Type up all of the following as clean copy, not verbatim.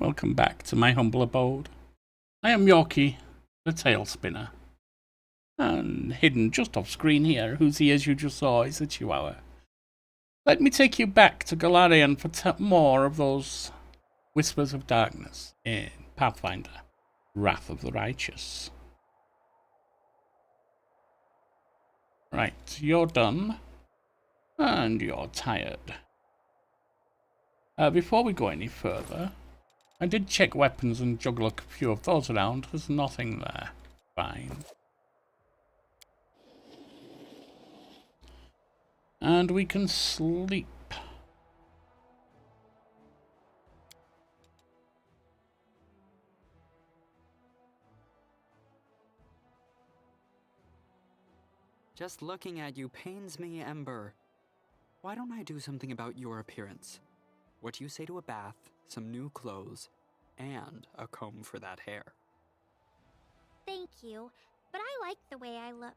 welcome back to my humble abode. I am Yorkie, the tail spinner. And hidden just off screen here, whose ears you just saw, is the Chihuahua. Let me take you back to Galarian for more of those Whispers of Darkness in Pathfinder, Wrath of the Righteous. Right, you're done. And you're tired. Before we go any further, I did check weapons and juggle a few of those around. There's nothing there. Fine. And we can sleep. Just looking at you pains me, Ember. Why don't I do something about your appearance? What do you say to a bath, some new clothes, and a comb for that hair? Thank you, but I like the way I look.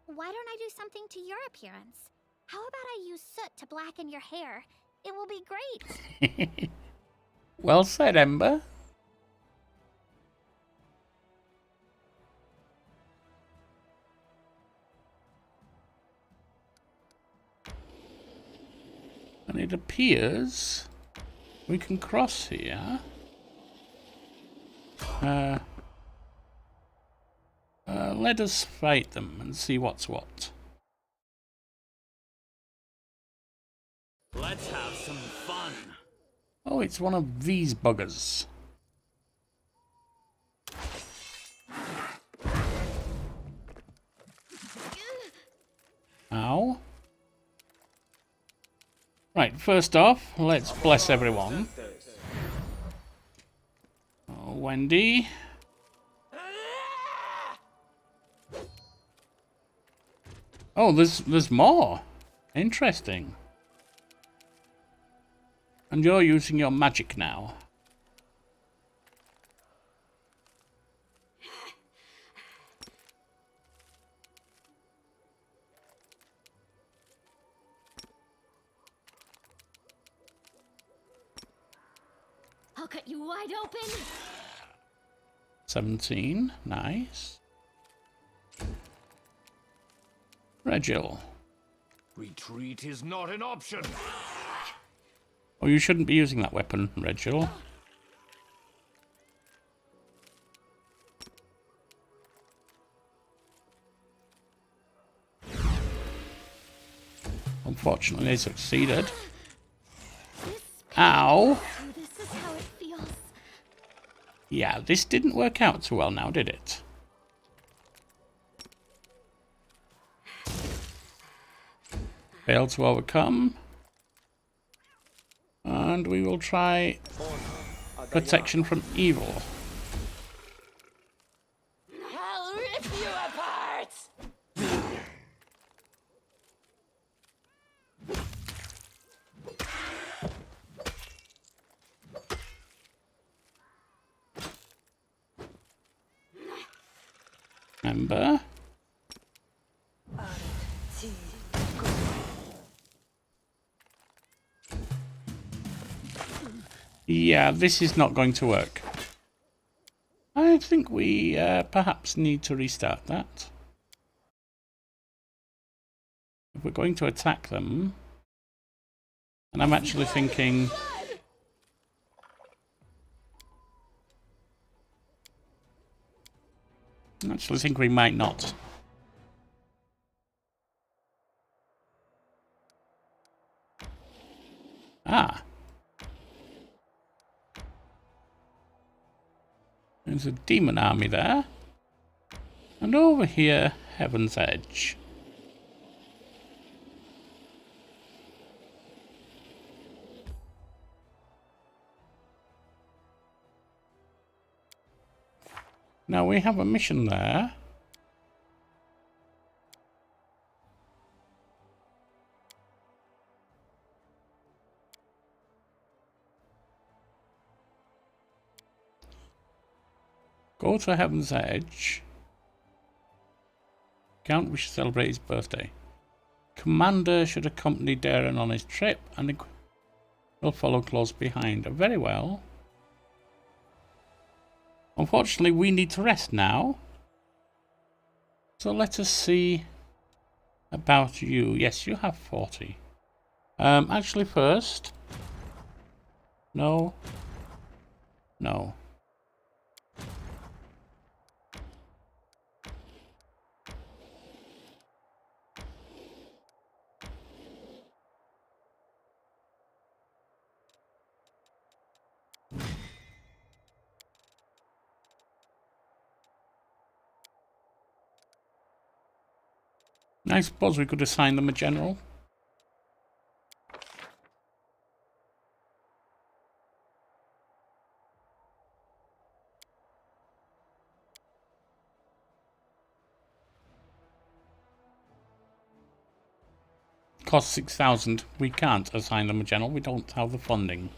Why don't I do something to your appearance? How about I use soot to blacken your hair? It will be great. Well said, Ember. And it appears we can cross here. Let us fight them and see what's what. Let's have some fun. Oh, it's one of these buggers. Ow. Right, first off, let's bless everyone. Oh, Wendy. Oh, there's more. Interesting. And you're using your magic now. I'll cut you wide open. 17, nice. Regil. Retreat is not an option. Oh, you shouldn't be using that weapon, Regil. Unfortunately, they succeeded. Ow! This is how it feels. Yeah, this didn't work out too well now, did it? Failed to overcome. And we will try protection from evil. I'll rip you apart! Ember. Yeah, this is not going to work. I think we perhaps need to restart that. If we're going to attack them, and I'm actually thinking... I actually think we might not. Ah. There's a demon army there. And over here, Heaven's Edge. Now we have a mission there. Go to Heaven's Edge. Count wishes to celebrate his birthday. Commander should accompany Darren on his trip and will follow close behind. Very well. Unfortunately, we need to rest now. So let us see about you. Yes, you have 40. Actually, first. No. No. I suppose we could assign them a general. Cost 6,000. We can't assign them a general. We don't have the funding.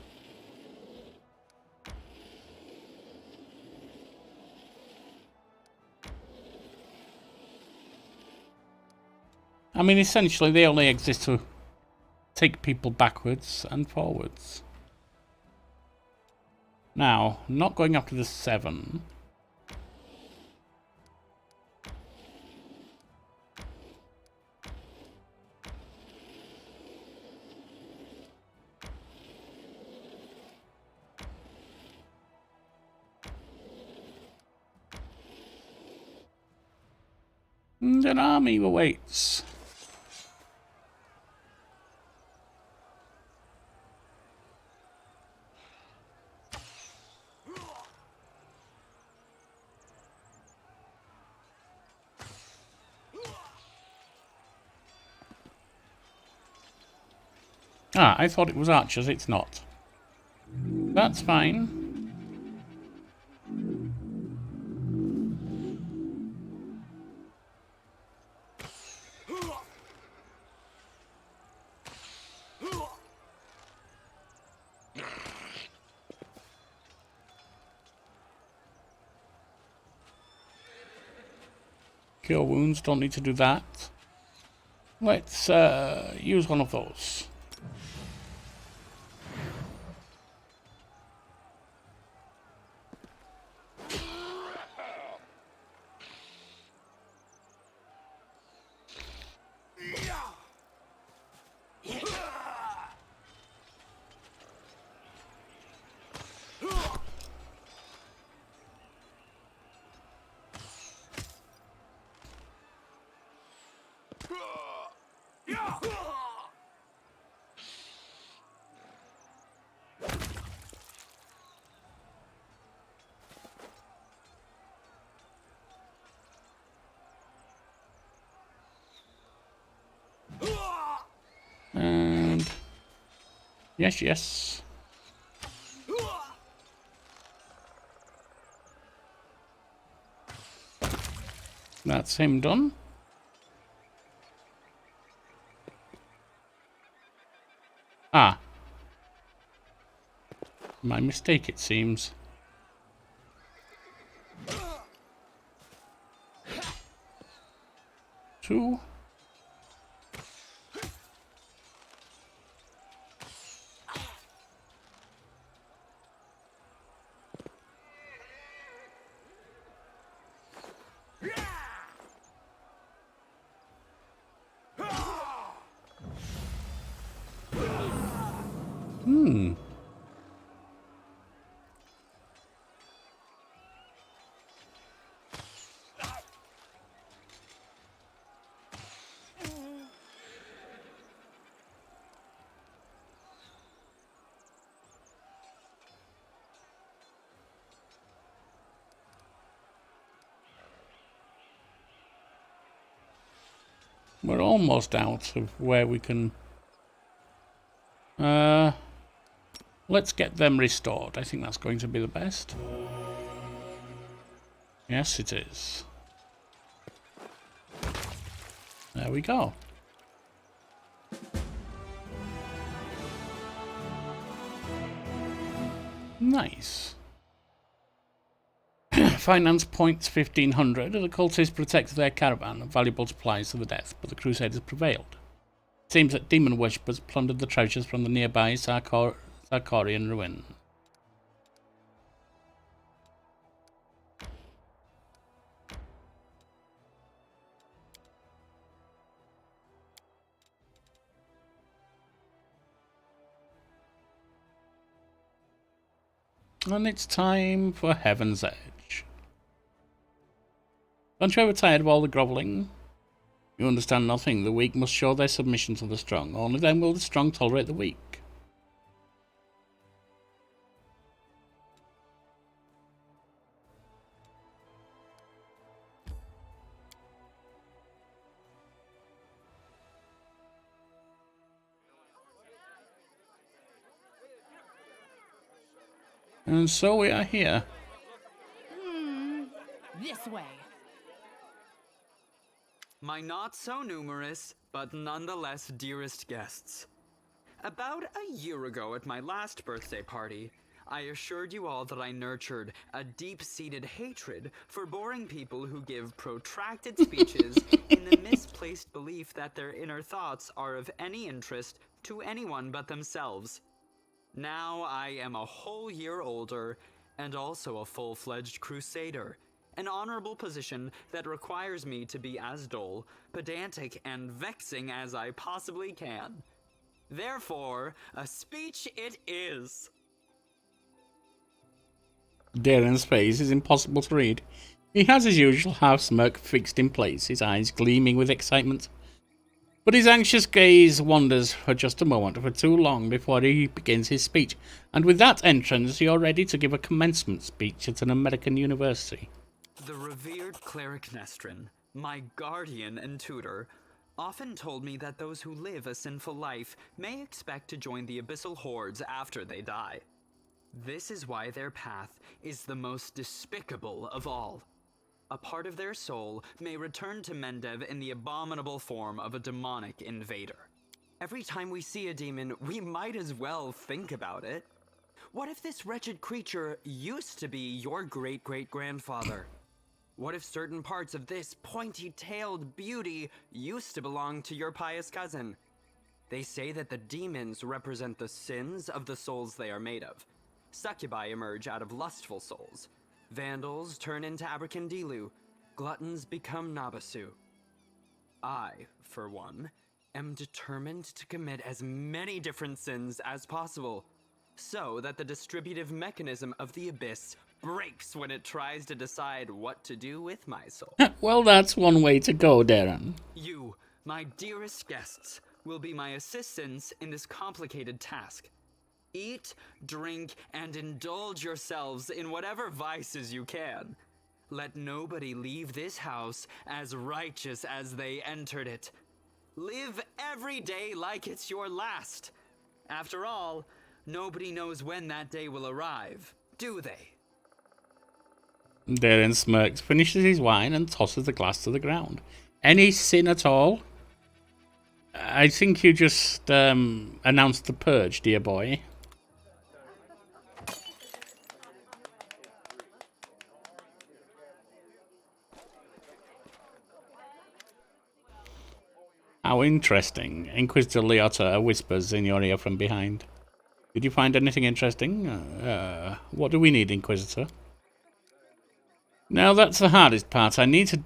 I mean, essentially, they only exist to take people backwards and forwards. Now, not going up to the 7. And an army awaits. Ah, I thought it was archers. It's not. That's fine. Cure wounds, don't need to do that. Let's use one of those. And yes, yes. That's him done. Ah. My mistake, it seems. Two. We're almost out of where we can... let's get them restored. I think that's going to be the best. Yes, it is. There we go. Nice. Finance points 1,500. The cultists protected their caravan of valuable supplies to the death, but the Crusaders prevailed. It seems that demon worshippers plundered the treasures from the nearby Sarkorian ruin. And it's time for Heaven's Edge. Aren't you ever tired of all the grovelling? You understand nothing. The weak must show their submission to the strong. Only then will the strong tolerate the weak. And so we are here. This way. My not so numerous, but nonetheless dearest guests. About a year ago at my last birthday party, I assured you all that I nurtured a deep-seated hatred for boring people who give protracted speeches in the misplaced belief that their inner thoughts are of any interest to anyone but themselves. Now I am a whole year older, and also a full-fledged crusader, an honorable position that requires me to be as dull, pedantic, and vexing as I possibly can. Therefore, a speech it is. Darren's face is impossible to read. He has his usual half-smirk fixed in place, his eyes gleaming with excitement. But his anxious gaze wanders for just a moment, for too long, before he begins his speech. And with that entrance, you're ready to give a commencement speech at an American university. The revered cleric Nestrin, my guardian and tutor, often told me that those who live a sinful life may expect to join the abyssal hordes after they die. This is why their path is the most despicable of all. A part of their soul may return to Mendev in the abominable form of a demonic invader. Every time we see a demon, we might as well think about it. What if this wretched creature used to be your great-great-grandfather? What if certain parts of this pointy-tailed beauty used to belong to your pious cousin? They say that the demons represent the sins of the souls they are made of. Succubi emerge out of lustful souls. Vandals turn into Abracandilu. Gluttons become Nabasu. I, for one, am determined to commit as many different sins as possible, so that the distributive mechanism of the abyss breaks when it tries to decide what to do with my soul. Well, that's one way to go, Darren. You, my dearest guests, will be my assistants in this complicated task. Eat, drink, and indulge yourselves in whatever vices you can. Let nobody leave this house as righteous as they entered it. Live every day like it's your last. After all, nobody knows when that day will arrive, do they? Darren smirks, finishes his wine, and tosses the glass to the ground. Any sin at all? I think you just announced the purge, dear boy. How interesting, Inquisitor Leotta whispers in your ear from behind. Did you find anything interesting? What do we need, Inquisitor? Now that's the hardest part. I need to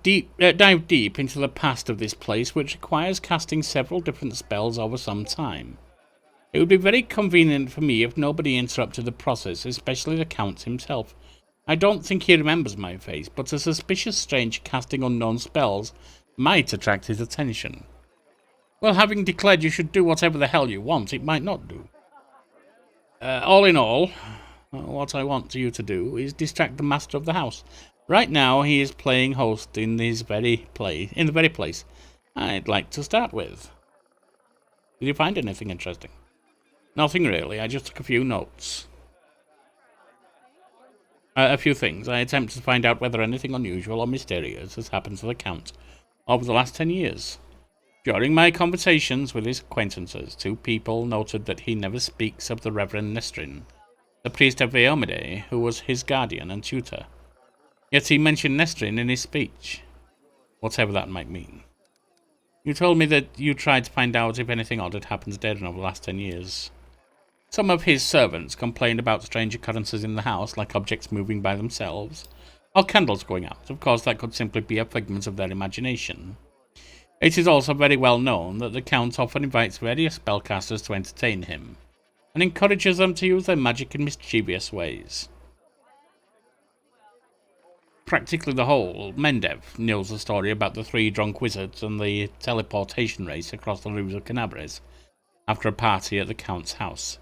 dive deep into the past of this place, which requires casting several different spells over some time. It would be very convenient for me if nobody interrupted the process, especially the Count himself. I don't think he remembers my face, but a suspicious strange casting unknown spells might attract his attention. Well, having declared you should do whatever the hell you want, it might not do. All in all, what I want you to do is distract the master of the house. Right now, he is playing host in the very place I'd like to start with. Did you find anything interesting? Nothing really. I just took a few notes. A few things. I attempted to find out whether anything unusual or mysterious has happened to the Count over the last 10 years. During my conversations with his acquaintances, 2 people noted that he never speaks of the Reverend Nestrin, the priest of Veomide, who was his guardian and tutor. Yet he mentioned Nestrin in his speech, whatever that might mean. You told me that you tried to find out if anything odd had happened to Darren over the last 10 years. Some of his servants complained about strange occurrences in the house, like objects moving by themselves, or candles going out. Of course, that could simply be a figment of their imagination. It is also very well known that the Count often invites various spellcasters to entertain him, and encourages them to use their magic in mischievous ways. practically the whole. Mendev knows the story about the 3 drunk wizards and the teleportation race across the roofs of Canabres after a party at the Count's house.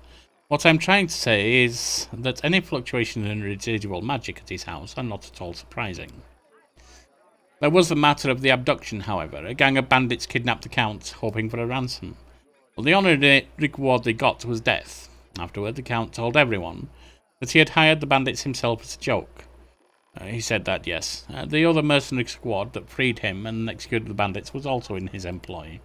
What I'm trying to say is that any fluctuation in residual magic at his house are not at all surprising. There was the matter of the abduction, however. A gang of bandits kidnapped the Count, hoping for a ransom. Well, the only reward they got was death. Afterward, the Count told everyone that he had hired the bandits himself as a joke. He said that, yes. The other mercenary squad that freed him and executed the bandits was also in his employ.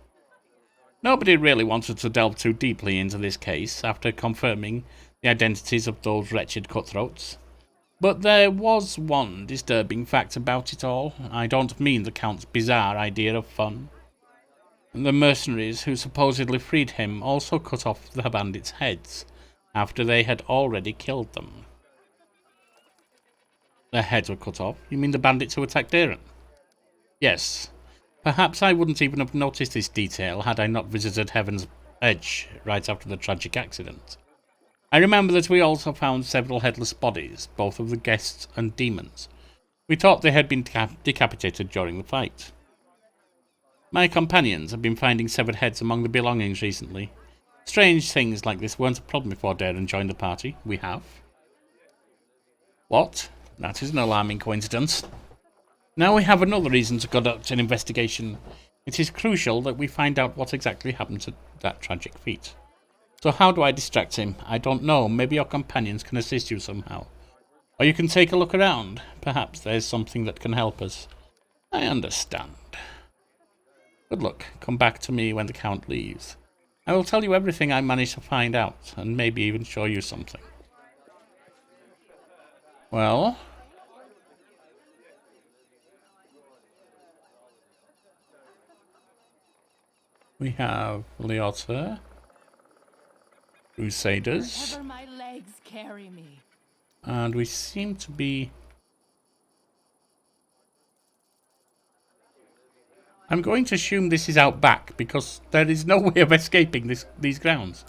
Nobody really wanted to delve too deeply into this case after confirming the identities of those wretched cutthroats. But there was one disturbing fact about it all. I don't mean the Count's bizarre idea of fun. The mercenaries who supposedly freed him also cut off the bandits' heads after they had already killed them. Their heads were cut off? You mean the bandits who attacked Aaron? Yes. Perhaps I wouldn't even have noticed this detail had I not visited Heaven's Edge right after the tragic accident. I remember that we also found several headless bodies, both of the guests and demons. We thought they had been decapitated during the fight. My companions have been finding severed heads among the belongings recently. Strange things like this weren't a problem before Darren joined the party. We have. What? That is an alarming coincidence. Now we have another reason to conduct an investigation. It is crucial that we find out what exactly happened to that tragic feat. So how do I distract him? I don't know. Maybe your companions can assist you somehow. Or you can take a look around. Perhaps there's something that can help us. I understand. Good luck. Come back to me when the Count leaves. I will tell you everything I manage to find out, and maybe even show you something. Well... we have Leota, Crusaders, Wherever my legs carry me. And we seem to be... I'm going to assume this is out back, because there is no way of escaping these grounds.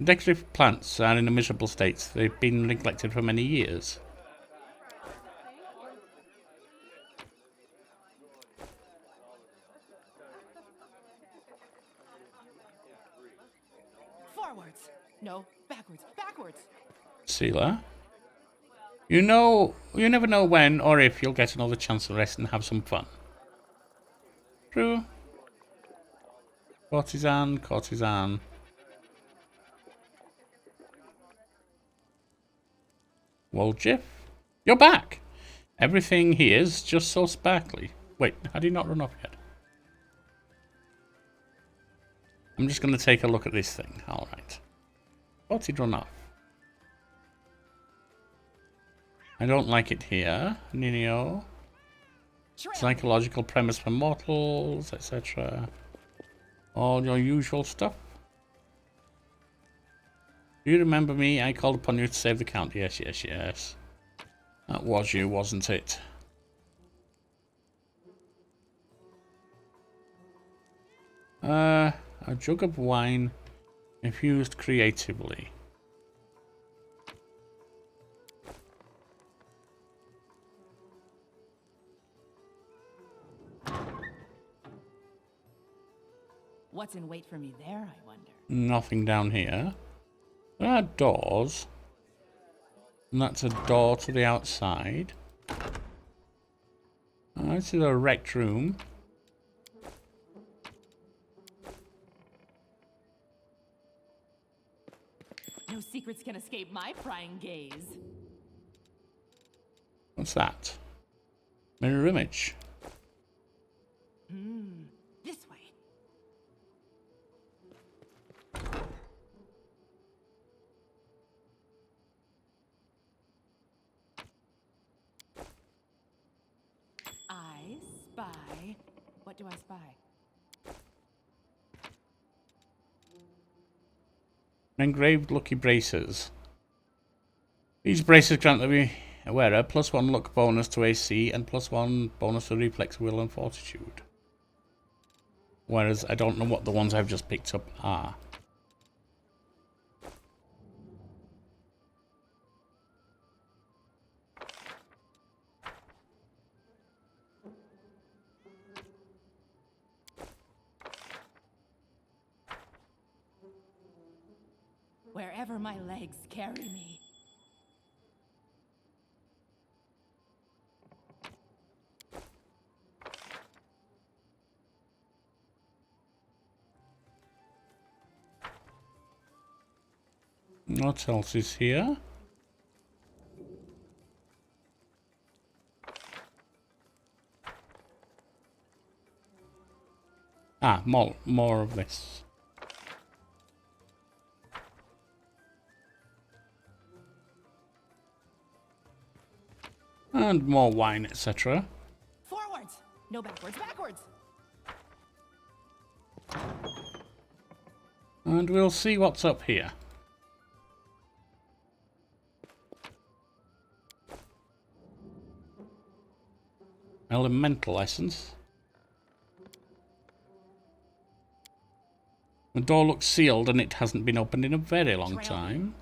Decorative plants are in a miserable state. They've been neglected for many years. Forwards. No, backwards. Backwards. Sealer. You never know when or if you'll get another chance to rest and have some fun. True. Courtesan. Woljif, you're back. Everything here's just so sparkly. Wait, had he not run off yet? I'm just going to take a look at this thing. Alright. Thought he'd run off. I don't like it here. Nino. Psychological premise for mortals, etc. All your usual stuff. Do you remember me? I called upon you to save the Count. Yes. That was you, wasn't it? A jug of wine infused creatively. What's in wait for me there, I wonder? Nothing down here. There are doors. And that's a door to the outside. This is a wrecked room. No secrets can escape my prying gaze. What's that? Mirror image. This way. I spy. What do I spy? Engraved lucky braces. These braces grant the wearer +1 luck bonus to AC and +1 bonus to reflex, will, and fortitude. Whereas I don't know what the ones I've just picked up are. wherever my legs carry me. What else is here? Ah, more of this. And more wine, etc. Forwards! No backwards, backwards! And we'll see what's up here. Elemental essence. The door looks sealed and it hasn't been opened in a very long time.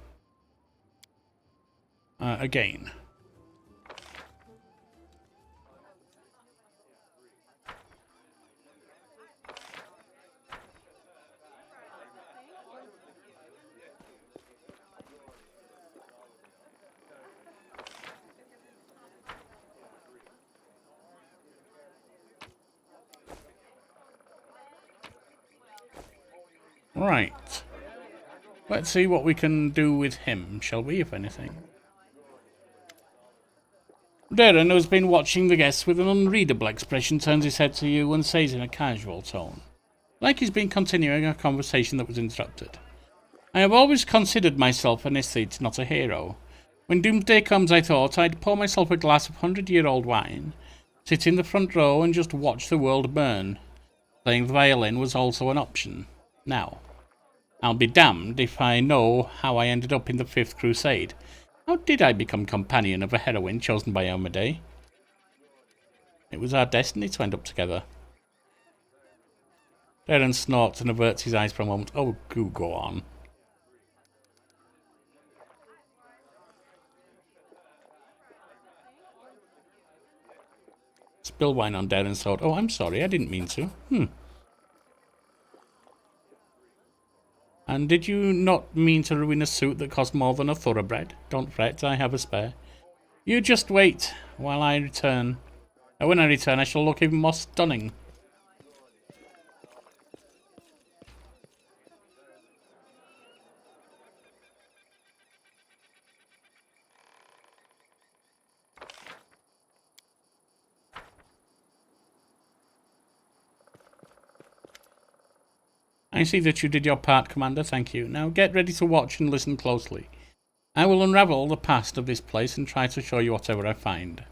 Again. Right. Let's see what we can do with him, shall we, if anything? Darren, who's been watching the guests with an unreadable expression, turns his head to you and says in a casual tone, like he's been continuing a conversation that was interrupted. I have always considered myself an aesthete, not a hero. When doomsday comes, I thought I'd pour myself a glass of 100-year-old wine, sit in the front row and just watch the world burn. Playing the violin was also an option. Now, I'll be damned if I know how I ended up in the Fifth Crusade. How did I become companion of a heroine chosen by Omade? It was our destiny to end up together. Darren snorts and averts his eyes for a moment. Oh, go on. Spill wine on Darren's sword. Oh, I'm sorry, I didn't mean to. And did you not mean to ruin a suit that cost more than a thoroughbred? Don't fret, I have a spare. You just wait while I return. And when I return, I shall look even more stunning. I see that you did your part, Commander, thank you. Now get ready to watch and listen closely. I will unravel the past of this place and try to show you whatever I find.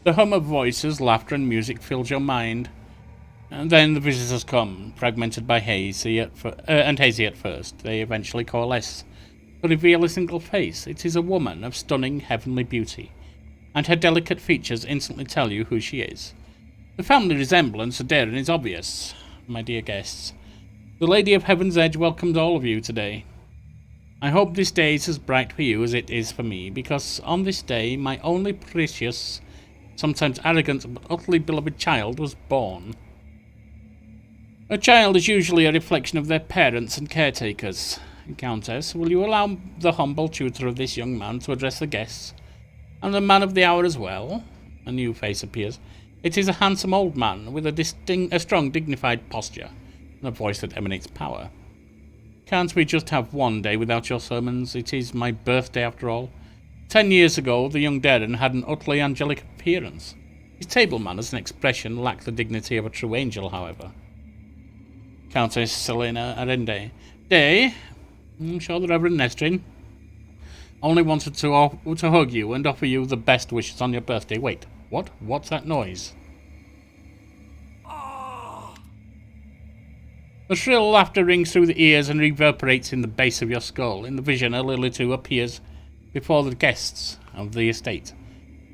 The hum of voices, laughter and music fills your mind. And then the visitors come, fragmented by hazy and hazy at first. They eventually coalesce to reveal a single face. It is a woman of stunning, heavenly beauty, and her delicate features instantly tell you who she is. The family resemblance to Darren is obvious, my dear guests. The Lady of Heaven's Edge welcomes all of you today. I hope this day is as bright for you as it is for me, because on this day my only precious, sometimes arrogant but utterly beloved child was born. A child is usually a reflection of their parents and caretakers. Countess, will you allow the humble tutor of this young man to address the guests? And the man of the hour as well? A new face appears. It is a handsome old man with a strong, dignified posture and a voice that emanates power. Can't we just have one day without your sermons? It is my birthday after all. 10 years ago, the young Darren had an utterly angelic appearance. His table manners and expression lacked the dignity of a true angel, however. Countess Selena Arende. Day, I'm sure the Reverend Nestrin only wanted to hug you and offer you the best wishes on your birthday. Wait, what? What's that noise? The shrill laughter rings through the ears and reverberates in the base of your skull. In the vision, a Lily-Two appears before the guests of the estate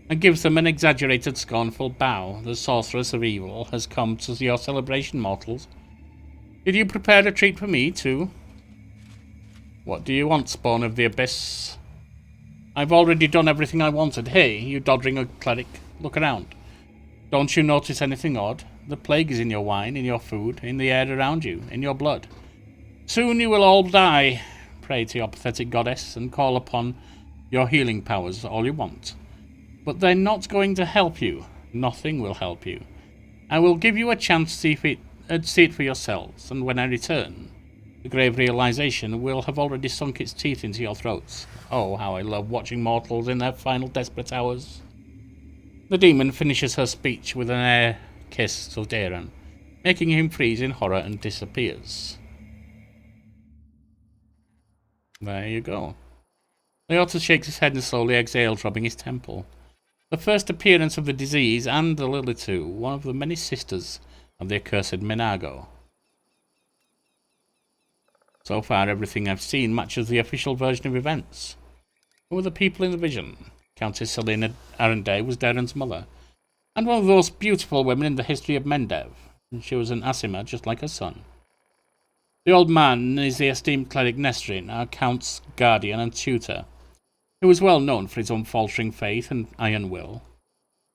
and gives them an exaggerated, scornful bow. The sorceress of evil has come to your celebration, mortals. Did you prepare a treat for me, too? What do you want, spawn of the abyss? I've already done everything I wanted. Hey, you doddering cleric, look around. Don't you notice anything odd? The plague is in your wine, in your food, in the air around you, in your blood. Soon you will all die. Pray to your pathetic goddess and call upon your healing powers all you want. But they're not going to help you. Nothing will help you. I will give you a chance to see it for yourselves, and when I return, the grave realization will have already sunk its teeth into your throats. Oh, how I love watching mortals in their final desperate hours. The demon finishes her speech with an air kiss to Darren, making him freeze in horror and disappears. There you go. Leotus shakes his head and slowly exhales, rubbing his temple. The first appearance of the disease and the Lilitu, one of the many sisters of the accursed Minago. So far, everything I've seen matches the official version of events. Who were the people in the vision? Countess Selena Arendelle was Darren's mother, and one of the most beautiful women in the history of Mendev. And she was an Asima, just like her son. The old man is the esteemed cleric Nestrin, our count's guardian and tutor, who was well known for his unfaltering faith and iron will.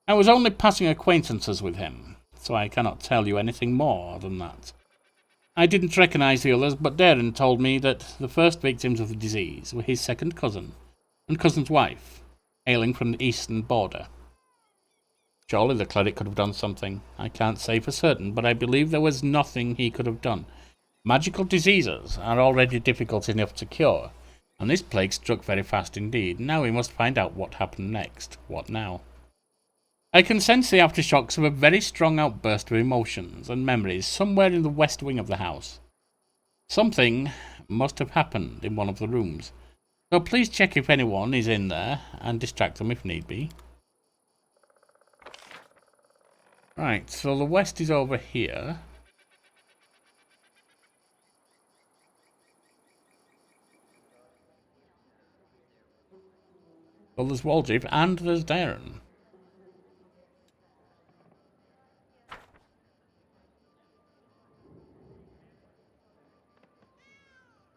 I was only passing acquaintances with him, so I cannot tell you anything more than that. I didn't recognize the others, but Darren told me that the first victims of the disease were his second cousin and cousin's wife, hailing from the eastern border. Surely the cleric could have done something. I can't say for certain, but I believe there was nothing he could have done. Magical diseases are already difficult enough to cure, and this plague struck very fast indeed. Now we must find out what happened next. What now? I can sense the aftershocks of a very strong outburst of emotions and memories somewhere in the west wing of the house. Something must have happened in one of the rooms, so please check if anyone is in there and distract them if need be. Right, so the west is over here. Well, there's Waldriff and there's Darren.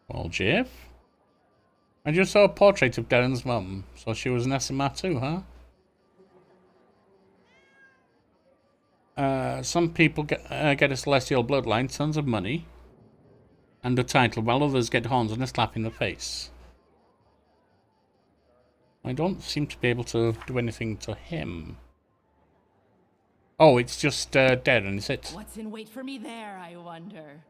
Waldriff? I just saw a portrait of Darren's mum, so she was an Asima too, huh? Some people get a celestial bloodline, tons of money, and a title, while others get horns and a slap in the face. I don't seem to be able to do anything to him. Oh, it's just Darren, is it? What's in wait for me there, I wonder?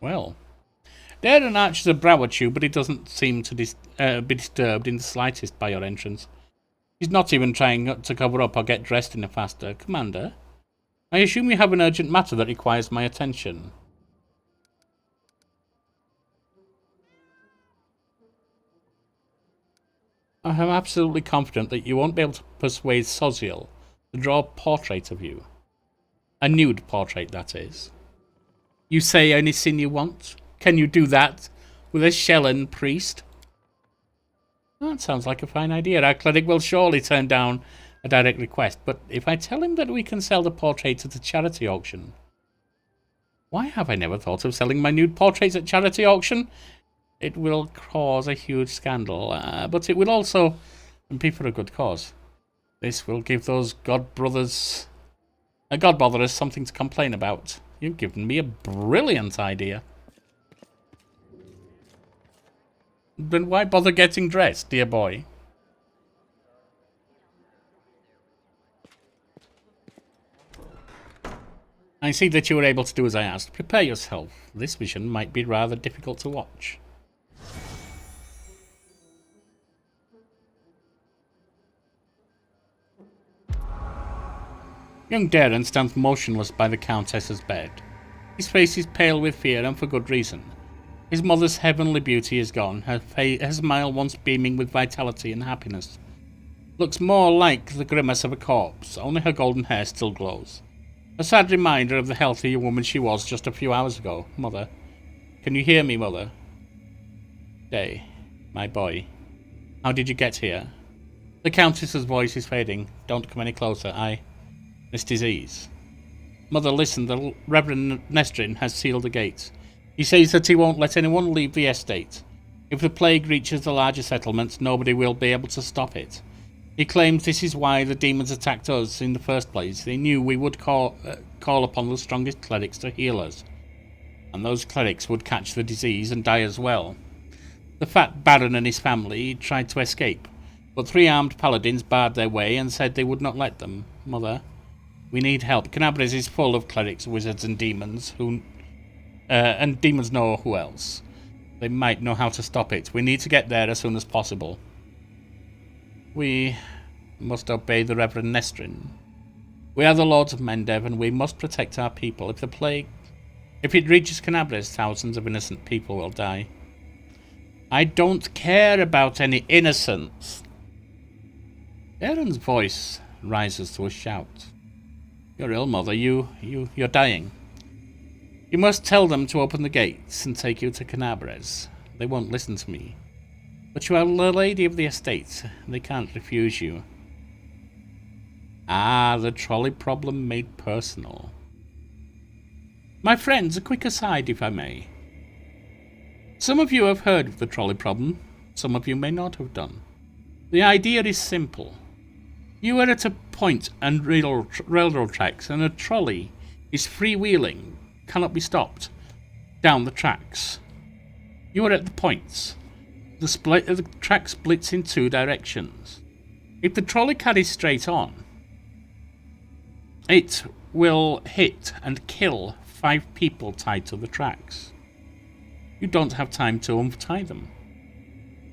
Well, Darren arches a brow at you, but he doesn't seem to be disturbed in the slightest by your entrance. He's not even trying to cover up or get dressed any faster. Commander, I assume you have an urgent matter that requires my attention. I am absolutely confident that you won't be able to persuade Soziel to draw a portrait of you. A nude portrait, that is. You say any sin you want? Can you do that with a Shellan priest? That sounds like a fine idea. Our cleric will surely turn down a direct request, but if I tell him that we can sell the portrait at a charity auction... Why have I never thought of selling my nude portraits at charity auction? It will cause a huge scandal, but it will also be for a good cause. This will give those godbotherers something to complain about. You've given me a brilliant idea. Then why bother getting dressed, dear boy? I see that you were able to do as I asked. Prepare yourself. This vision might be rather difficult to watch. Young Darren stands motionless by the Countess's bed. His face is pale with fear, and for good reason. His mother's heavenly beauty is gone, her smile once beaming with vitality and happiness looks more like the grimace of a corpse, only her golden hair still glows. A sad reminder of the healthy woman she was just a few hours ago. Mother. Can you hear me, Mother? Day, my boy. How did you get here? The Countess's voice is fading. Don't come any closer. This disease. Mother, listen, the Reverend Nestrin has sealed the gates. He says that he won't let anyone leave the estate. If the plague reaches the larger settlements, nobody will be able to stop it. He claims this is why the demons attacked us in the first place. They knew we would call upon the strongest clerics to heal us, and those clerics would catch the disease and die as well. The fat Baron and his family tried to escape, but 3 armed paladins barred their way and said they would not let them. Mother, we need help. Canabres is full of clerics, wizards, and demons and demons know who else. They might know how to stop it. We need to get there as soon as possible. We must obey the Reverend Nestrin. We are the Lords of Mendev, and we must protect our people. If it reaches Canabres, thousands of innocent people will die. I don't care about any innocence. Aaron's voice rises to a shout. You're ill, Mother. You're dying. You must tell them to open the gates and take you to Canabres. They won't listen to me. But you are the lady of the estate. They can't refuse you. Ah, the trolley problem made personal. My friends, a quick aside, if I may. Some of you have heard of the trolley problem. Some of you may not have done. The idea is simple. You are at a point and railroad tracks, and a trolley is freewheeling, cannot be stopped, down the tracks. You are at the points. The track splits in 2 directions. If the trolley carries straight on, it will hit and kill 5 people tied to the tracks. You don't have time to untie them.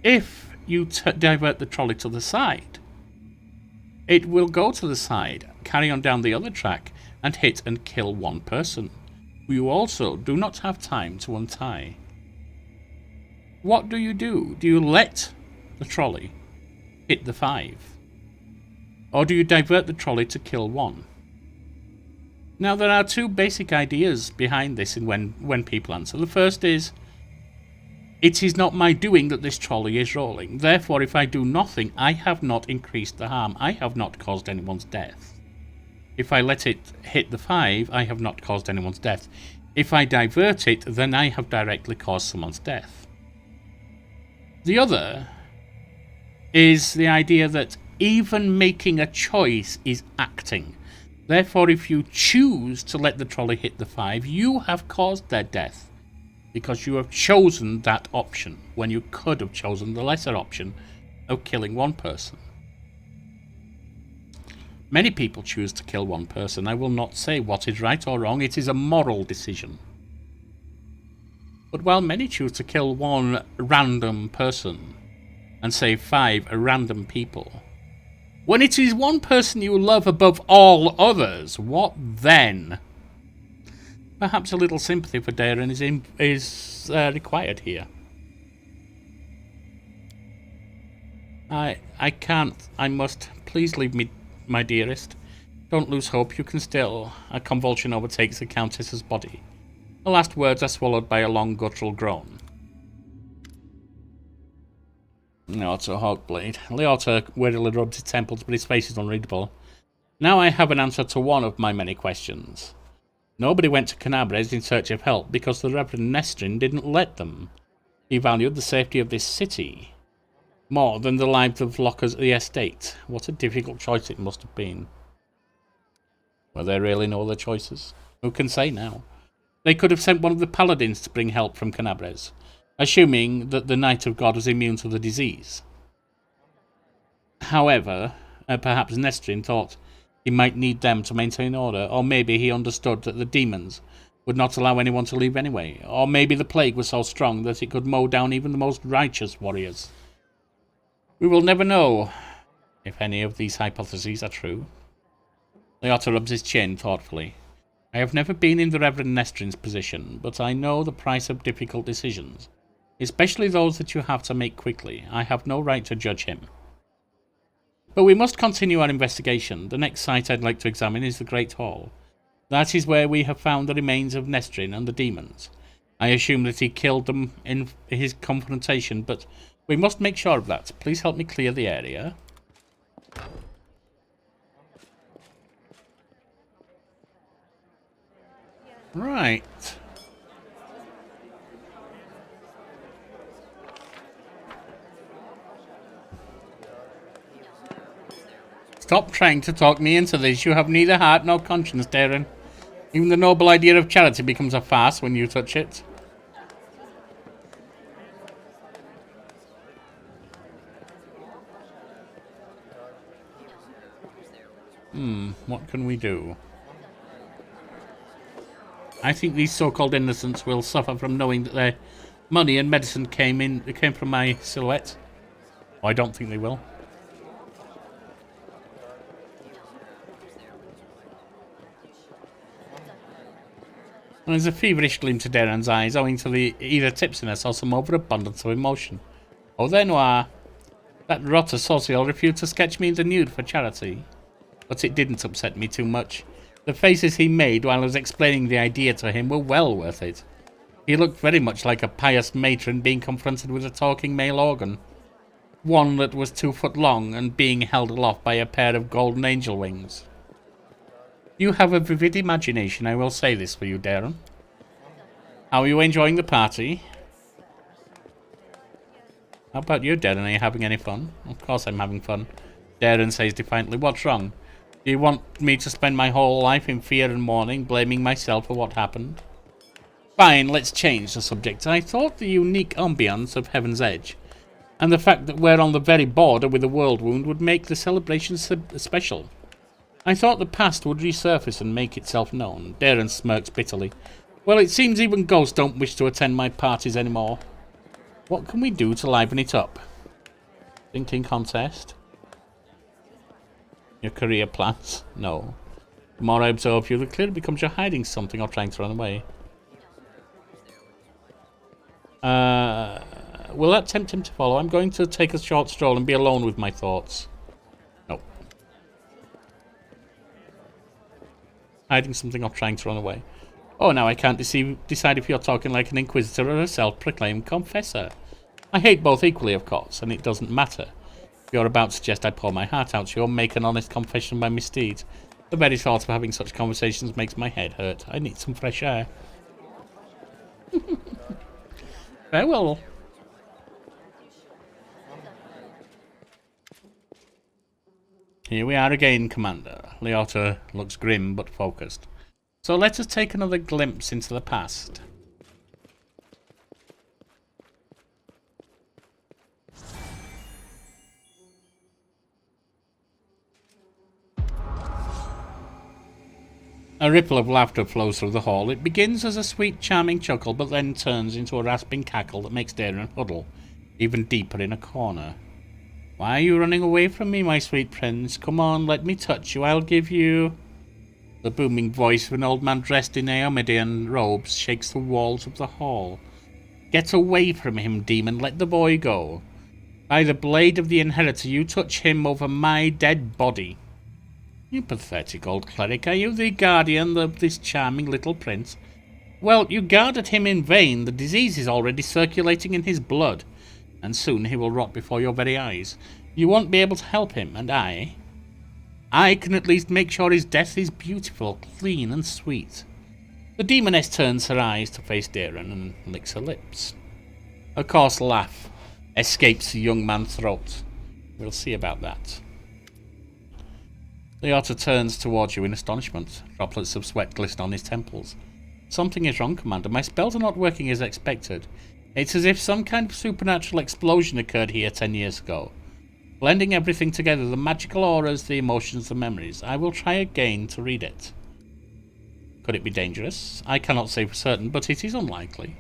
If you divert the trolley to the side, it will go to the side, carry on down the other track, and hit and kill 1 person, who you also do not have time to untie. What do? Do you let the trolley hit the 5? Or do you divert the trolley to kill 1? Now, there are 2 basic ideas behind this and when people answer. The first is, it is not my doing that this trolley is rolling. Therefore, if I do nothing, I have not increased the harm. I have not caused anyone's death. If I let it hit the 5, I have not caused anyone's death. If I divert it, then I have directly caused someone's death. The other is the idea that even making a choice is acting. Therefore, if you choose to let the trolley hit the 5, you have caused their death, because you have chosen that option when you could have chosen the lesser option of killing 1 person. Many people choose to kill 1 person. I will not say what is right or wrong. It is a moral decision. But while many choose to kill 1 random person and save 5 random people, when it is 1 person you love above all others, what then? Perhaps a little sympathy for Darren is required here. I can't. I must. Please leave me, my dearest. Don't lose hope. You can still. A convulsion overtakes the Countess's body. The last words are swallowed by a long guttural groan. Leota Hogblade. Leota wearily rubs his temples, but his face is unreadable. Now I have an answer to one of my many questions. Nobody went to Canabres in search of help because the Reverend Nestrin didn't let them. He valued the safety of this city more than the lives of lockers at the estate. What a difficult choice it must have been. Were there really no other choices? Who can say now? They could have sent one of the paladins to bring help from Canabres, assuming that the Knight of God was immune to the disease. However, perhaps Nestrin thought he might need them to maintain order, or maybe he understood that the demons would not allow anyone to leave anyway, or maybe the plague was so strong that it could mow down even the most righteous warriors. We will never know if any of these hypotheses are true. Leota rubs his chin thoughtfully. I have never been in the Reverend Nestrin's position, but I know the price of difficult decisions, especially those that you have to make quickly. I have no right to judge him. But we must continue our investigation. The next site I'd like to examine is the Great Hall. That is where we have found the remains of Nestrin and the demons. I assume that he killed them in his confrontation, but we must make sure of that. Please help me clear the area. Right. Stop trying to talk me into this. You have neither heart nor conscience, Darren. Even the noble idea of charity becomes a farce when you touch it. What can we do? I think these so-called innocents will suffer from knowing that their money and medicine came from my silhouette. Oh, I don't think they will. And there's a feverish gleam to Darren's eyes, owing to the either tipsiness or some overabundance of emotion. Oh, there Noir. That rotter social refused to sketch me in the nude for charity. But it didn't upset me too much. The faces he made while I was explaining the idea to him were well worth it. He looked very much like a pious matron being confronted with a talking male organ. One that was 2 foot long and being held aloft by a pair of golden angel wings. You have a vivid imagination, I will say this for you, Darren. How are you enjoying the party? How about you, Darren? Are you having any fun? Of course I'm having fun. Darren says defiantly, what's wrong? Do you want me to spend my whole life in fear and mourning, blaming myself for what happened? Fine, let's change the subject. I thought the unique ambience of Heaven's Edge, and the fact that we're on the very border with a world wound would make the celebration special. I thought the past would resurface and make itself known. Darren smirks bitterly. Well, it seems even ghosts don't wish to attend my parties anymore. What can we do to liven it up? Thinking contest? Your career plans? No. The more I observe you, the clearer it becomes you're hiding something or trying to run away. Will that tempt him to follow? I'm going to take a short stroll and be alone with my thoughts. No. Hiding something or trying to run away. Oh, now I can't decide if you're talking like an inquisitor or a self-proclaimed confessor. I hate both equally, of course, and it doesn't matter. If you're about to suggest I pour my heart out to you or make an honest confession by misdeeds, the very thought of having such conversations makes my head hurt. I need some fresh air. Very well. Here we are again, Commander. Leota looks grim but focused. So let us take another glimpse into the past. A ripple of laughter flows through the hall. It begins as a sweet, charming chuckle, but then turns into a rasping cackle that makes Darren huddle even deeper in a corner. Why are you running away from me, my sweet prince? Come on, let me touch you. I'll give you... The booming voice of an old man dressed in Aeomidian robes shakes the walls of the hall. Get away from him, demon. Let the boy go. By the blade of the inheritor, you touch him over my dead body. You pathetic old cleric. Are you the guardian of this charming little prince? Well, you guarded him in vain. The disease is already circulating in his blood, and soon he will rot before your very eyes. You won't be able to help him, and I can at least make sure his death is beautiful, clean, and sweet. The demoness turns her eyes to face Darren and licks her lips. A coarse laugh escapes the young man's throat. We'll see about that. The otter turns towards you in astonishment. Droplets of sweat glisten on his temples. Something is wrong, Commander. My spells are not working as expected. It's as if some kind of supernatural explosion occurred here 10 years ago. Blending everything together, the magical auras, the emotions, the memories. I will try again to read it. Could it be dangerous? I cannot say for certain, but it is unlikely.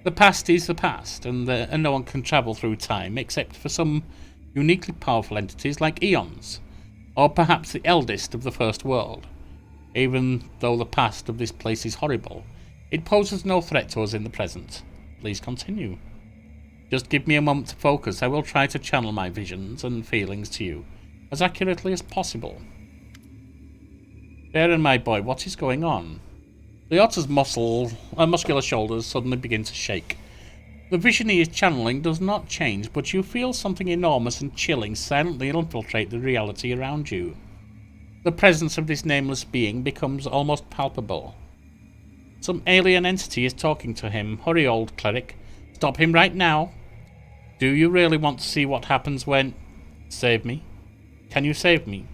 The past is the past, and no one can travel through time except for some uniquely powerful entities like eons. Or perhaps the eldest of the First World. Even though the past of this place is horrible, it poses no threat to us in the present. Please continue. Just give me a moment to focus. I will try to channel my visions and feelings to you as accurately as possible. Darren, my boy, what is going on? The otter's muscular shoulders suddenly begin to shake. The vision he is channeling does not change, but you feel something enormous and chilling silently infiltrate the reality around you. The presence of this nameless being becomes almost palpable. Some alien entity is talking to him. Hurry, old cleric. Stop him right now. Do you really want to see what happens when... Save me? Can you save me?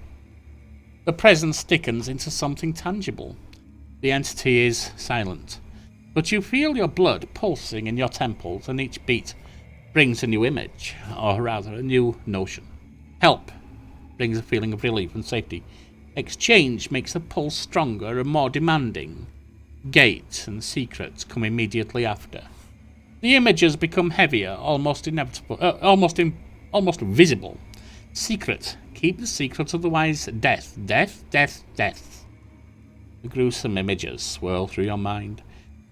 The presence thickens into something tangible. The entity is silent, but you feel your blood pulsing in your temples, and each beat brings a new image, or rather a new notion. Help brings a feeling of relief and safety. Exchange makes the pulse stronger and more demanding. Gate and secrets come immediately after. The images become heavier, almost inevitable, almost visible. Secret. Keep the secret, otherwise death, death, death, death. The gruesome images swirl through your mind,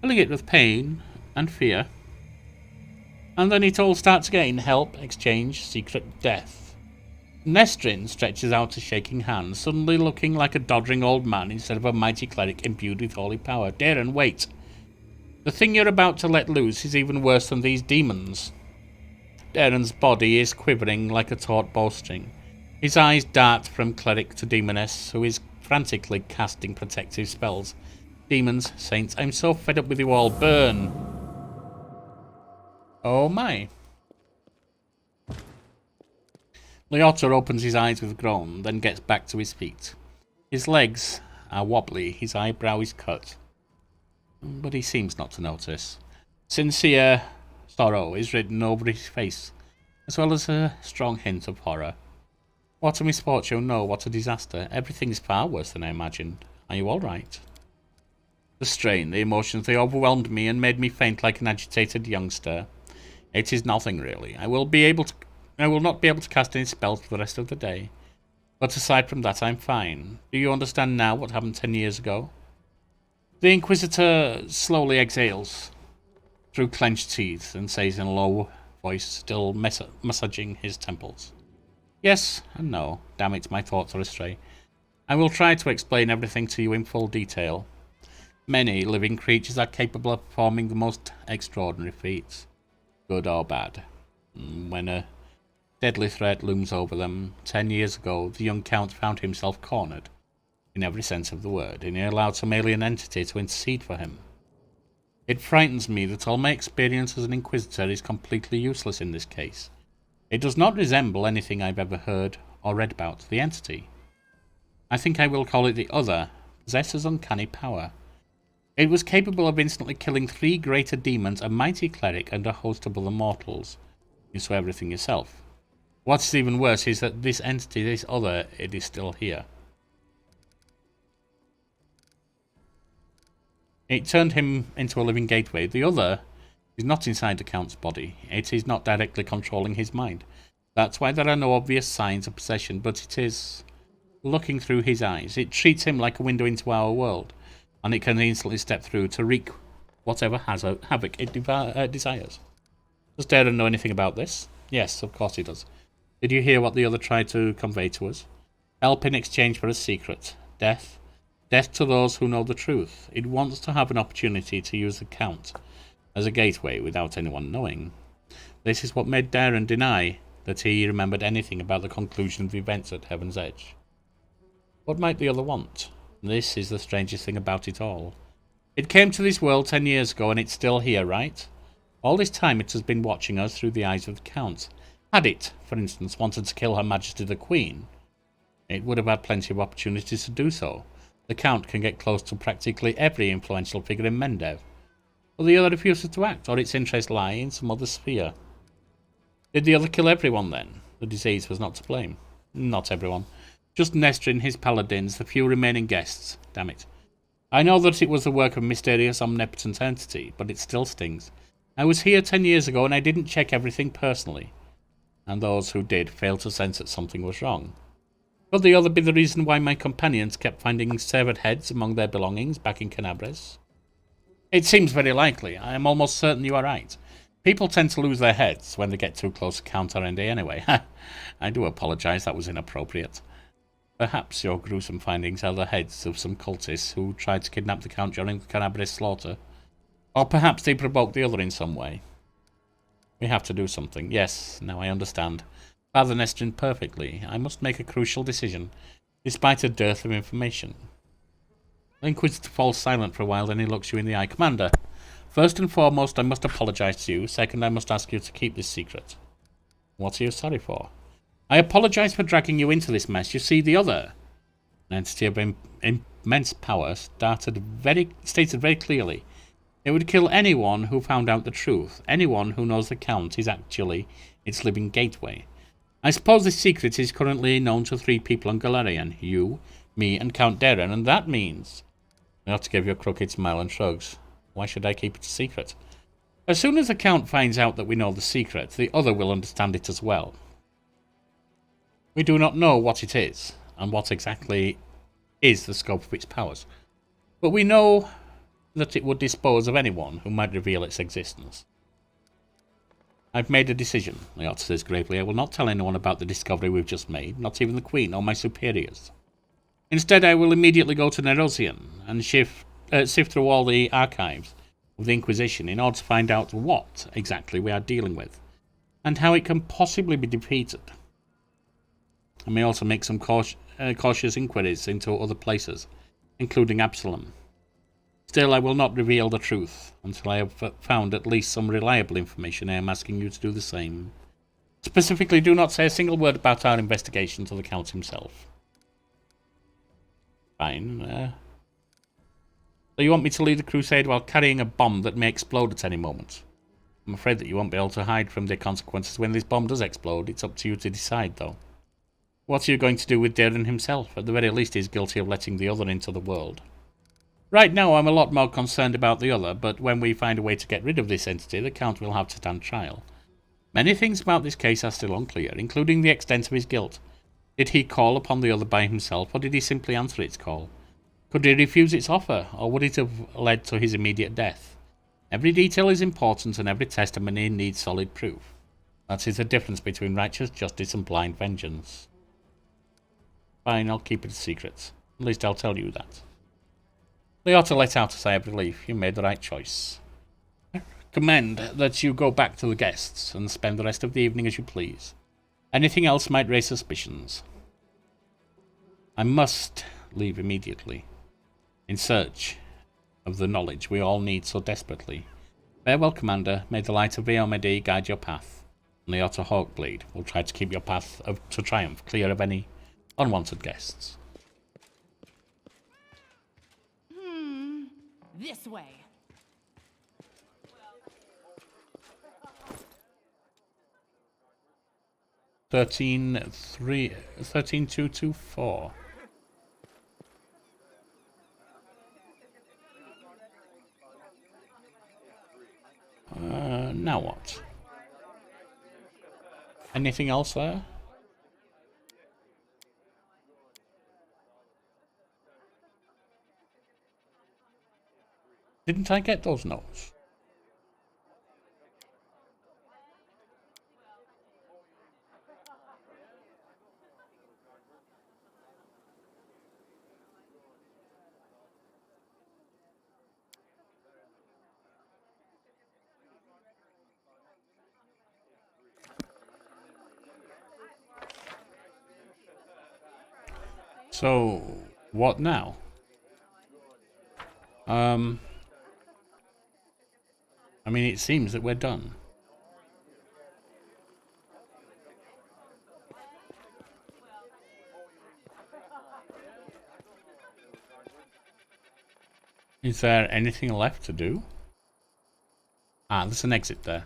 filling it with pain and fear. And then it all starts again. Help, exchange, secret, death. Nestrin stretches out a shaking hand, suddenly looking like a doddering old man instead of a mighty cleric imbued with holy power. Darren, wait. The thing you're about to let loose is even worse than these demons. Darren's body is quivering like a taut bowstring. His eyes dart from cleric to demoness, who is frantically casting protective spells. Demons, saints, I'm so fed up with you all. Burn. Oh my. Leotta opens his eyes with a groan, then gets back to his feet. His legs are wobbly, his eyebrow is cut. But he seems not to notice. Sincere sorrow is written over his face, as well as a strong hint of horror. What a misfortune, no, what a disaster. Everything is far worse than I imagined. Are you all right? The strain, the emotions, they overwhelmed me and made me faint like an agitated youngster. It is nothing, really. I will not be able to cast any spells for the rest of the day. But aside from that, I'm fine. Do you understand now what happened 10 years ago? The Inquisitor slowly exhales through clenched teeth and says in a low voice, still massaging his temples. Yes and no. Damn it, my thoughts are astray. I will try to explain everything to you in full detail. Many living creatures are capable of performing the most extraordinary feats, good or bad. When a deadly threat looms over them, 10 years ago, the young Count found himself cornered, in every sense of the word, and he allowed some alien entity to intercede for him. It frightens me that all my experience as an Inquisitor is completely useless in this case. It does not resemble anything I've ever heard or read about the entity. I think I will call it the Other, possesses uncanny power. It was capable of instantly killing 3 greater demons, a mighty cleric, and a host of other mortals. You saw everything yourself. What is even worse is that this entity, this Other, it is still here. It turned him into a living gateway. The Other is not inside the Count's body. It is not directly controlling his mind. That's why there are no obvious signs of possession, but it is looking through his eyes. It treats him like a window into our world, and it can instantly step through to wreak whatever havoc it desires. Does Darren know anything about this? Yes, of course he does. Did you hear what the Other tried to convey to us? Help in exchange for a secret. Death. Death to those who know the truth. It wants to have an opportunity to use the Count as a gateway without anyone knowing. This is what made Darren deny that he remembered anything about the conclusion of the events at Heaven's Edge. What might the Other want? This is the strangest thing about it all. It came to this world 10 years ago, and it's still here, right? All this time it has been watching us through the eyes of the Count. Had it, for instance, wanted to kill Her Majesty the Queen, it would have had plenty of opportunities to do so. The Count can get close to practically every influential figure in Mendev. But the Other refuses to act, or its interests lie in some other sphere. Did the Other kill everyone then? The disease was not to blame. Not everyone. Just Nestrin, his paladins, the few remaining guests. Damn it. I know that it was the work of a mysterious, omnipotent entity, but it still stings. I was here 10 years ago and I didn't check everything personally. And those who did failed to sense that something was wrong. Could the Other be the reason why my companions kept finding severed heads among their belongings back in Canabres? It seems very likely. I am almost certain you are right. People tend to lose their heads when they get too close to Count Arende anyway. I do apologize, that was inappropriate. Perhaps your gruesome findings are the heads of some cultists who tried to kidnap the Count during the Canabres slaughter. Or perhaps they provoked the Other in some way. We have to do something. Yes, now I understand. Father Nestrin perfectly. I must make a crucial decision, despite a dearth of information. The Inquisitor falls silent for a while, then he looks you in the eye. Commander, first and foremost, I must apologize to you. Second, I must ask you to keep this secret. What are you sorry for? I apologize for dragging you into this mess. You see, the Other... An entity of immense power stated very clearly it would kill anyone who found out the truth, anyone who knows the Count is actually its living gateway. I suppose this secret is currently known to 3 people on Galarian, you, me, and Count Darren, and that means... I ought to give you a crooked smile and shrugs. Why should I keep it a secret? As soon as the Count finds out that we know the secret, the other will understand it as well. We do not know what it is, and what exactly is the scope of its powers, but we know that it would dispose of anyone who might reveal its existence. I've made a decision, Leota says gravely. I will not tell anyone about the discovery we've just made, not even the Queen or my superiors. Instead, I will immediately go to Nerosian and sift through all the archives of the Inquisition in order to find out what exactly we are dealing with, and how it can possibly be defeated. I may also make some cautious inquiries into other places, including Absalom. Still, I will not reveal the truth until I have found at least some reliable information. I am asking you to do the same. Specifically, do not say a single word about our investigation to the Count himself. Fine. So you want me to lead a crusade while carrying a bomb that may explode at any moment? I'm afraid that you won't be able to hide from the consequences when this bomb does explode. It's up to you to decide, though. What are you going to do with Darren himself? At the very least, he's guilty of letting the other into the world. Right now, I'm a lot more concerned about the other, but when we find a way to get rid of this entity, the Count will have to stand trial. Many things about this case are still unclear, including the extent of his guilt. Did he call upon the other by himself, or did he simply answer its call? Could he refuse its offer, or would it have led to his immediate death? Every detail is important, and every testimony needs solid proof. That is the difference between righteous justice and blind vengeance. Fine, I'll keep it a secret. At least I'll tell you that. Leota let out a sigh of relief. You made the right choice. I recommend that you go back to the guests and spend the rest of the evening as you please. Anything else might raise suspicions. I must leave immediately, in search of the knowledge we all need so desperately. Farewell, Commander. May the light of Eomedi guide your path. And Leota Hawkbleed will try to keep your path to triumph clear of any unwanted guests. This way. Thirteen 224. Now what? Anything else there? Didn't I get those notes? So, what now? I mean, it seems that we're done. Is there anything left to do? Ah, there's an exit there.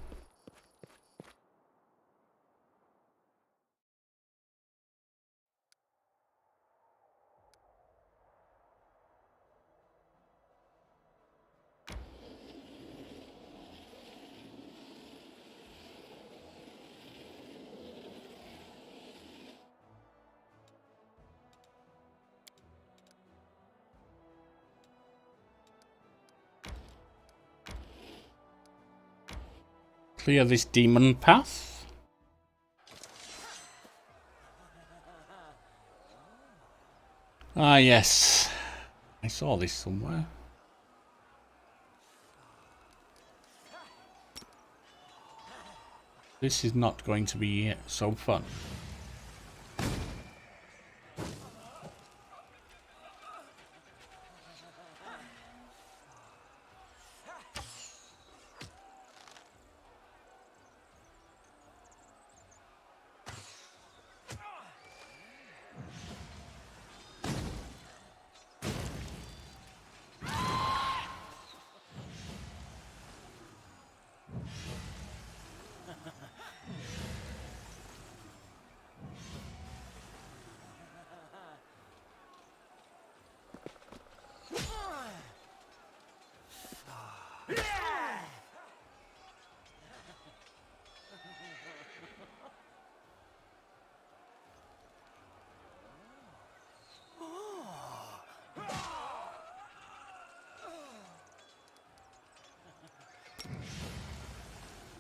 Clear this demon path. Ah, yes. I saw this somewhere. This is not going to be so fun.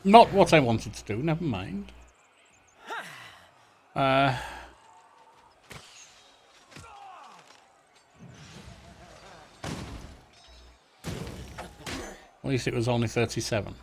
Not what I wanted to do, never mind. At least it was only 37.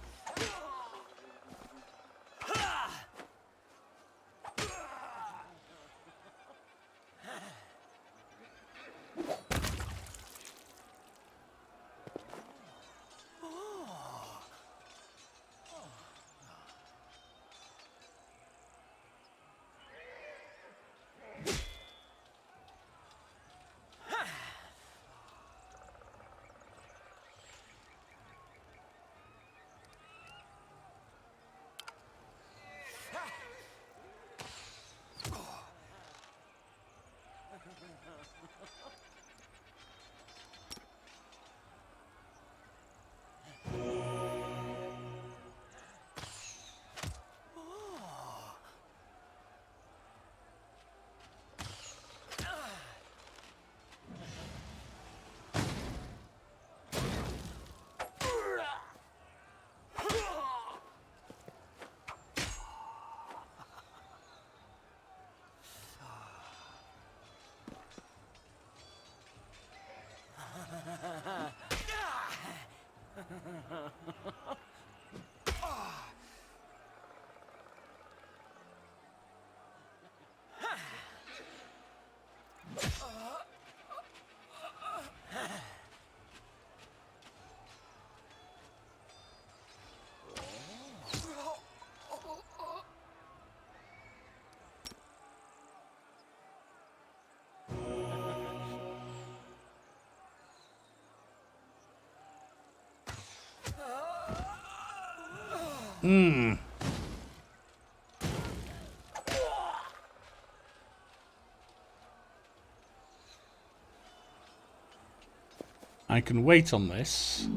I can wait on this.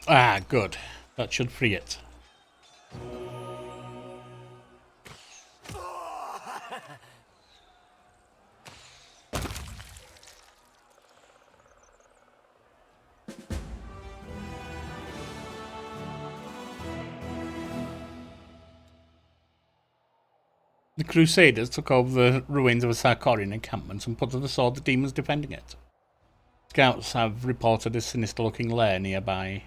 Ah, good. That should free it. The Crusaders took over the ruins of a Sarkorian encampment and put to the sword the demons defending it. Scouts have reported a sinister-looking lair nearby.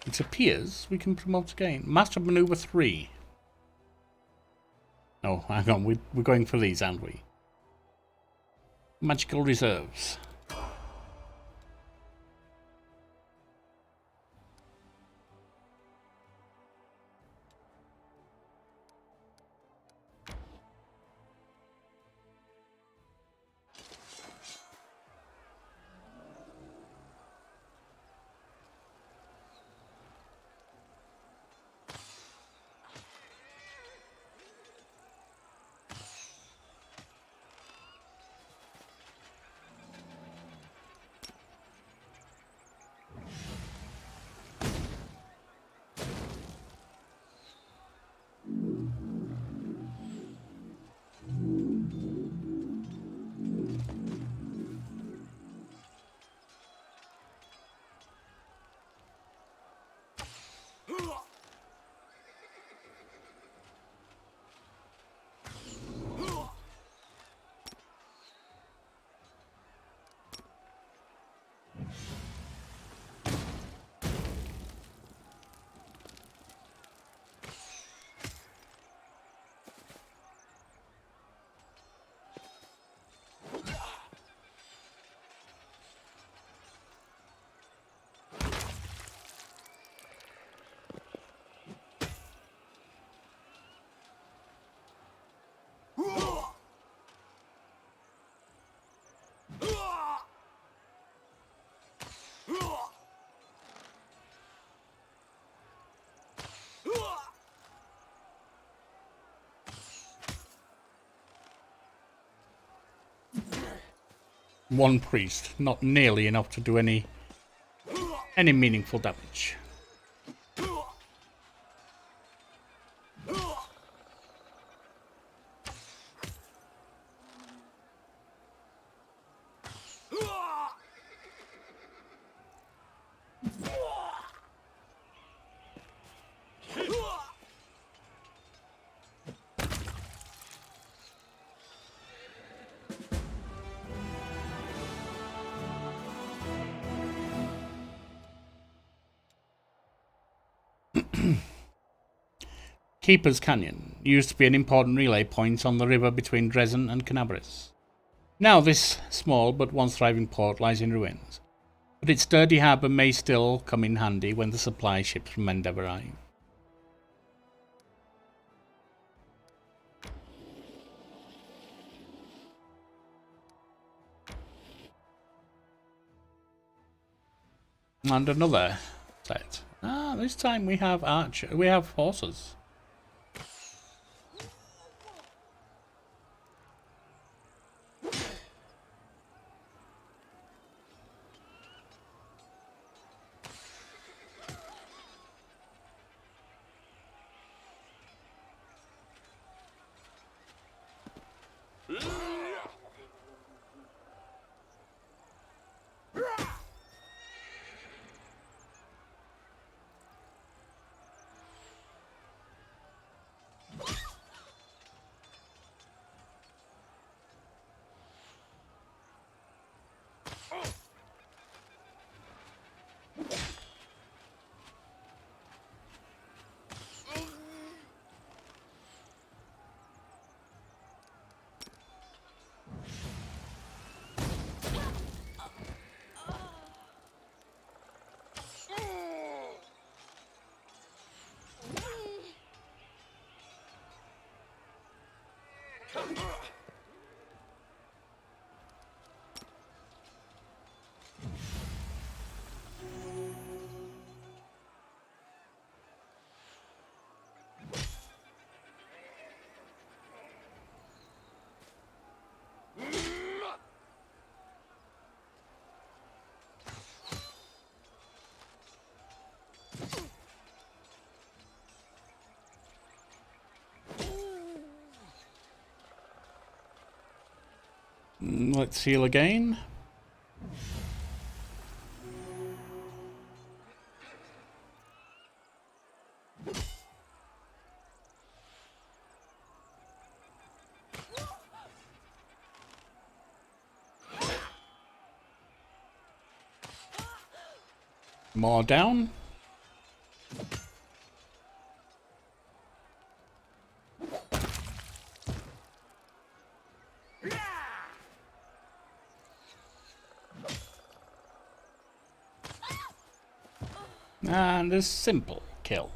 It appears we can promote again. Master of Maneuver 3. Oh, hang on, we're going for these, aren't we? Magical Reserves. One priest, not nearly enough to do any meaningful damage. Keeper's Canyon used to be an important relay point on the river between Dresden and Canaveris. Now this small but once thriving port lies in ruins, but its sturdy harbour may still come in handy when the supply ships from Mend arrive. And another set. This time we have horses. Let's heal again. More down. And a simple kill.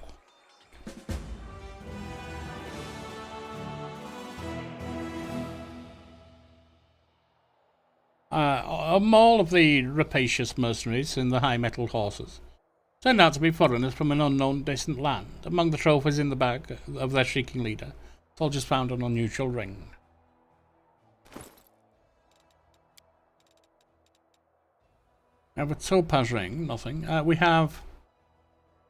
All of the rapacious mercenaries and the high-mettled horses turned out to be foreigners from an unknown distant land. Among the trophies in the bag of their shrieking leader, soldiers found an unusual ring. We have a topaz ring, nothing. We have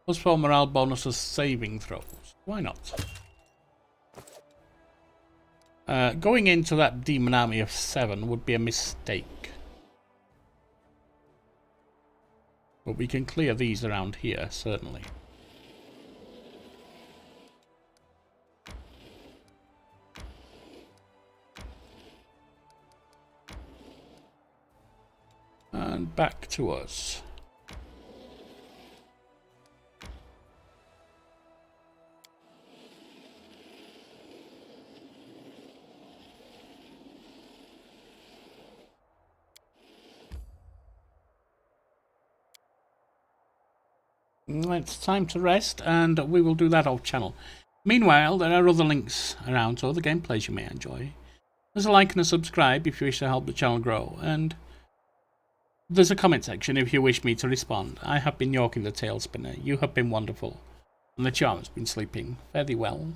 +4 morale bonuses saving throws. Why not? Going into that demon army of 7 would be a mistake. But we can clear these around here, certainly. And back to us. It's time to rest, and we will do that off channel. Meanwhile, there are other links around to other gameplays you may enjoy. There's a like and a subscribe if you wish to help the channel grow, and there's a comment section if you wish me to respond. I have been Yorking the Tail Spinner, you have been wonderful, and the charm has been sleeping. Fare thee well.